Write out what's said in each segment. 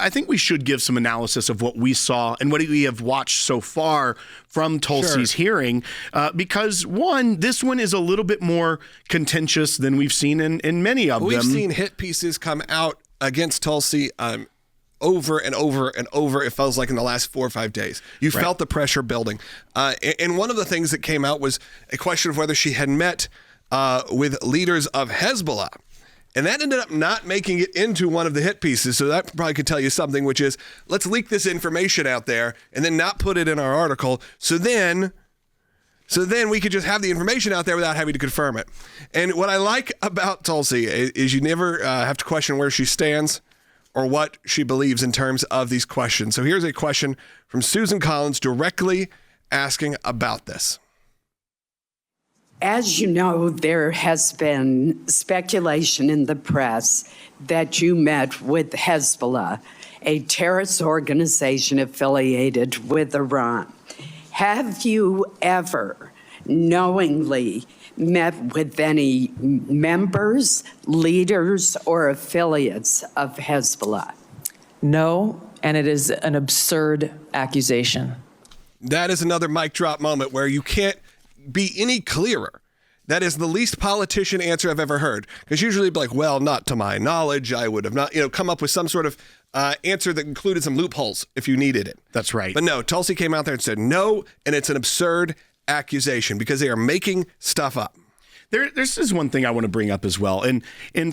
I think we should give some analysis of what we saw and what we have watched so far from Tulsi's hearing, because this one is a little bit more contentious than we've seen in many of them. We've seen hit pieces come out against Tulsi over and over and over, it feels like, in the last 4 or 5 days. You felt the pressure building. And one of the things that came out was a question of whether she had met with leaders of Hezbollah. And that ended up not making it into one of the hit pieces. So that probably could tell you something, which is, let's leak this information out there and then not put it in our article. So then we could just have the information out there without having to confirm it. And what I like about Tulsi is you never have to question where she stands or what she believes in terms of these questions. So here's a question from Susan Collins directly asking about this. As you know, there has been speculation in the press that you met with Hezbollah, a terrorist organization affiliated with Iran. Have you ever knowingly met with any members, leaders, or affiliates of Hezbollah? No, and it is an absurd accusation. That is another mic drop moment where you can't be any clearer. That is the least politician answer I've ever heard. Because usually it'd be like, well, not to my knowledge. I would have not, come up with some sort of answer that included some loopholes if you needed it. That's right. But no, Tulsi came out there and said no, and it's an absurd accusation because they are making stuff up. This is one thing I want to bring up as well. And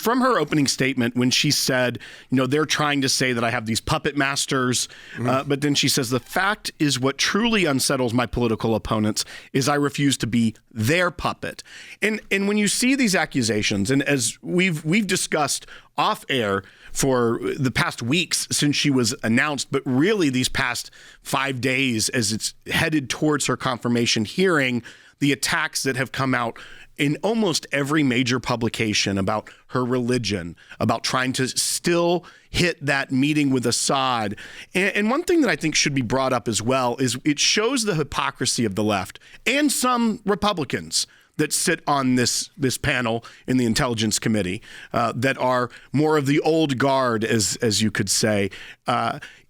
from her opening statement, when she said, they're trying to say that I have these puppet masters, but then she says, the fact is what truly unsettles my political opponents is I refuse to be their puppet. And when you see these accusations, and as we've discussed off air for the past weeks since she was announced, but really these past 5 days as it's headed towards her confirmation hearing, the attacks that have come out in almost every major publication about her religion, about trying to still hit that meeting with Assad. And one thing that I think should be brought up as well is it shows the hypocrisy of the left and some Republicans that sit on this panel in the Intelligence Committee that are more of the old guard, as you could say,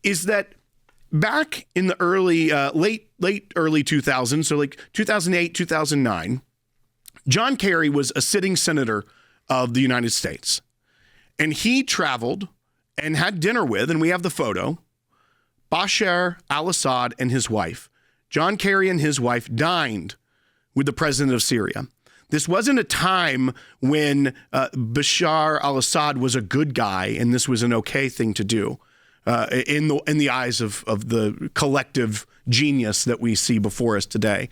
is that back in the early, late early 2000s, so like 2008, 2009, John Kerry was a sitting senator of the United States, and he traveled and had dinner with, and we have the photo, Bashar al-Assad and his wife. John Kerry and his wife dined with the president of Syria. This wasn't a time when Bashar al-Assad was a good guy and this was an okay thing to do in the eyes of the collective genius that we see before us today.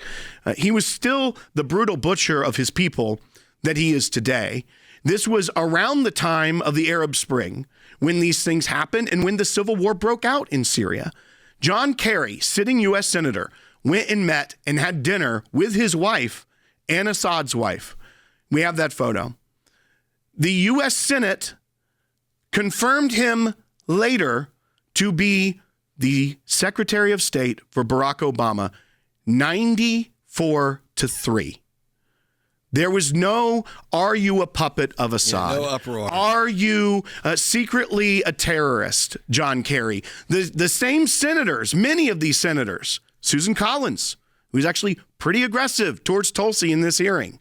He was still the brutal butcher of his people that he is today. This was around the time of the Arab Spring when these things happened and when the civil war broke out in Syria. John Kerry, sitting U.S. senator, went and met and had dinner with his wife and Assad's wife. We have that photo. The U.S. Senate confirmed him later to be the Secretary of State for Barack Obama, 94-3. There was no, are you a puppet of Assad? No uproar. Are you secretly a terrorist, John Kerry? The same senators, many of these senators, Susan Collins, who's actually pretty aggressive towards Tulsi in this hearing,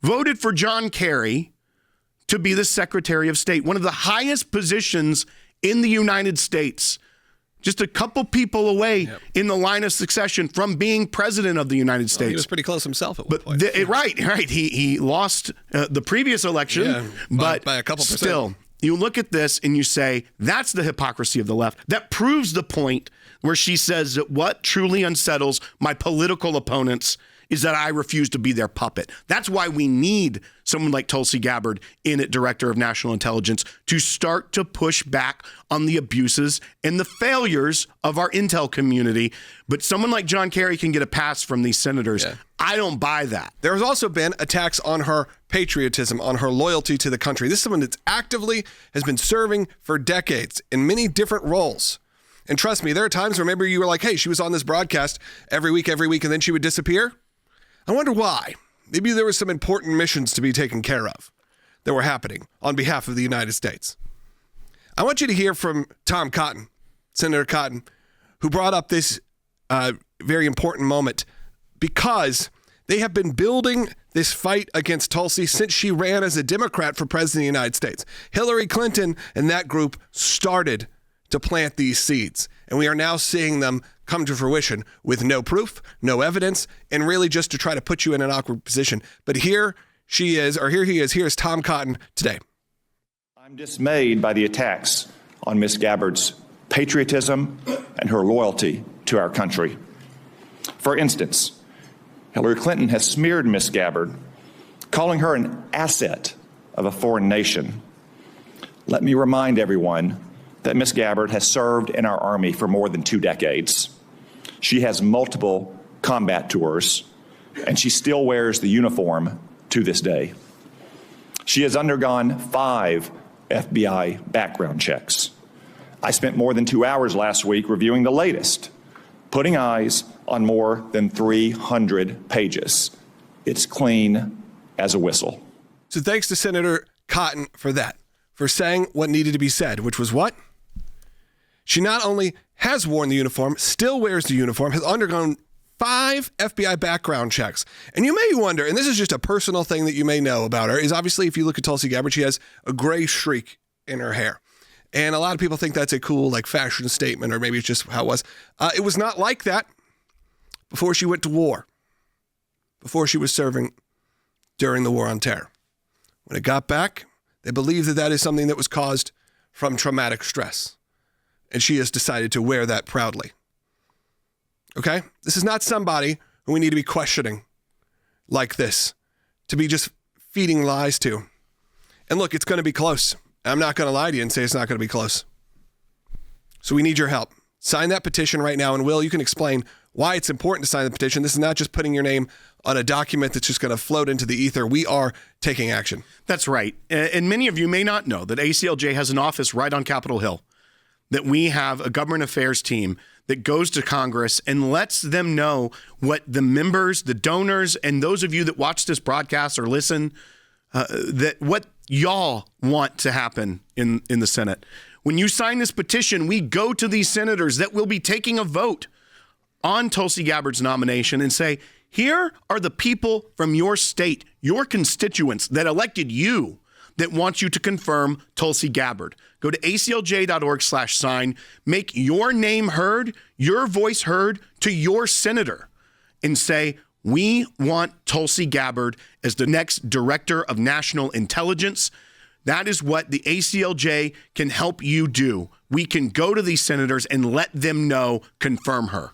voted for John Kerry to be the Secretary of State, one of the highest positions in the United States, just a couple people away in the line of succession from being president of the United States. He was pretty close himself at one point. Right. He lost the previous election, but by a couple percent. Still, you look at this and you say, that's the hypocrisy of the left. That proves the point where she says that what truly unsettles my political opponents is that I refuse to be their puppet. That's why we need someone like Tulsi Gabbard in it, Director of National Intelligence, to start to push back on the abuses and the failures of our intel community. But someone like John Kerry can get a pass from these senators. Yeah. I don't buy that. There has also been attacks on her patriotism, on her loyalty to the country. This is someone that's actively has been serving for decades in many different roles. And trust me, there are times where maybe you were like, hey, she was on this broadcast every week, and then she would disappear. I wonder why. Maybe there were some important missions to be taken care of that were happening on behalf of the United States. I want you to hear from Tom Cotton, Senator Cotton, who brought up this very important moment because they have been building this fight against Tulsi since she ran as a Democrat for president of the United States. Hillary Clinton and that group started to plant these seeds, and we are now seeing them come to fruition with no proof, no evidence, and really just to try to put you in an awkward position. But here he is. Here's Tom Cotton today. I'm dismayed by the attacks on Ms. Gabbard's patriotism and her loyalty to our country. For instance, Hillary Clinton has smeared Ms. Gabbard, calling her an asset of a foreign nation. Let me remind everyone that Ms. Gabbard has served in our Army for more than 2 decades. She has multiple combat tours, and she still wears the uniform to this day. She has undergone 5 FBI background checks. I spent more than 2 hours last week reviewing the latest, putting eyes on more than 300 pages. It's clean as a whistle. So thanks to Senator Cotton for that, for saying what needed to be said, which was what? She not only has worn the uniform, still wears the uniform, has undergone 5 FBI background checks. And you may wonder, and this is just a personal thing that you may know about her, is obviously if you look at Tulsi Gabbard, she has a gray streak in her hair. And a lot of people think that's a cool fashion statement, or maybe it's just how it was. It was not like that before she went to war, before she was serving during the War on Terror. When it got back, they believe that that is something that was caused from traumatic stress. And she has decided to wear that proudly. Okay? This is not somebody who we need to be questioning like this, to be just feeding lies to. And look, it's going to be close. I'm not going to lie to you and say it's not going to be close. So we need your help. Sign that petition right now. And Will, you can explain why it's important to sign the petition. This is not just putting your name on a document that's just going to float into the ether. We are taking action. That's right. And many of you may not know that ACLJ has an office right on Capitol Hill, that we have a government affairs team that goes to Congress and lets them know what the members, the donors, and those of you that watch this broadcast or listen, that what y'all want to happen in the Senate. When you sign this petition, we go to these senators that will be taking a vote on Tulsi Gabbard's nomination and say, here are the people from your state, your constituents that elected you, that wants you to confirm Tulsi Gabbard. Go to aclj.org/sign, make your name heard, your voice heard to your senator, and say, we want Tulsi Gabbard as the next director of national intelligence. That is what the ACLJ can help you do. We can go to these senators and let them know, confirm her.